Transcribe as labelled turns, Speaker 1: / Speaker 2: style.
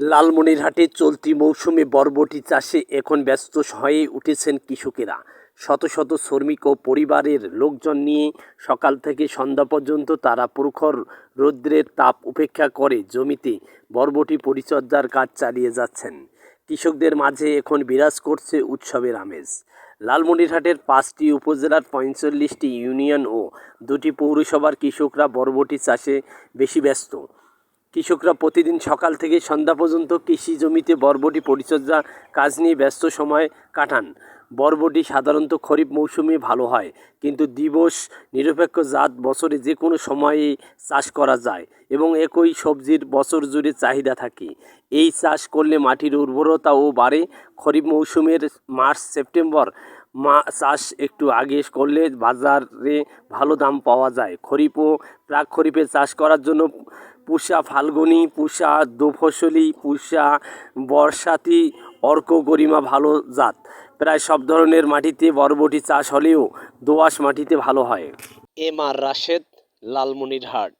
Speaker 1: লালমনিরহাটে চলতি মৌসুমে বরবটি চাষে এখন ব্যস্ত হয়ে উঠেছেন কৃষকেরা। শত শত শ্রমিক ও পরিবারের লোকজন নিয়ে সকাল থেকে সন্ধ্যা পর্যন্ত তারা প্রখর রৌদ্রের তাপ উপেক্ষা করে জমিতে বরবটি পরিচর্যার কাজ চালিয়ে যাচ্ছেন। কৃষকদের মাঝে এখন বিরাজ করছে উৎসবের আমেজ। লালমনিরহাটের 5টি উপজেলার 45টি ইউনিয়ন ও 2টি পৌরসভার কৃষকরা বরবটি চাষে বেশি ব্যস্ত। কৃষকরা প্রতিদিন সকাল থেকে সন্ধ্যা পর্যন্ত কৃষি জমিতে বরবটি পরিচর্যা কাজ নিয়ে ব্যস্ত সময় কাটান। বরবটি সাধারণত খরিফ মৌসুমে ভালো হয়, কিন্তু দিবস নিরপেক্ষ জাত বছরে যে কোনো সময়ে চাষ করা যায় এবং একই সবজির বছর জুড়ে চাহিদা থাকে। এই চাষ করলে মাটির উর্বরতাও বাড়ে। খরিফ মৌসুমের মার্চ সেপ্টেম্বর চাষ একটু আগে করলে বাজারে ভালো দাম পাওয়া যায়। খরিফ ও প্রাক খরিফে চাষ করার জন্য পুষা ফাল্গুনী, পুষা দোফসলি, পুষা বর্ষাতি, অর্ক গরিমা ভালো জাত। প্রায় সব ধরনের মাটিতে বরবটি চাষ হলেও দোআঁশ মাটিতে ভালো হয়। M R Rashed, Lalmonirhat.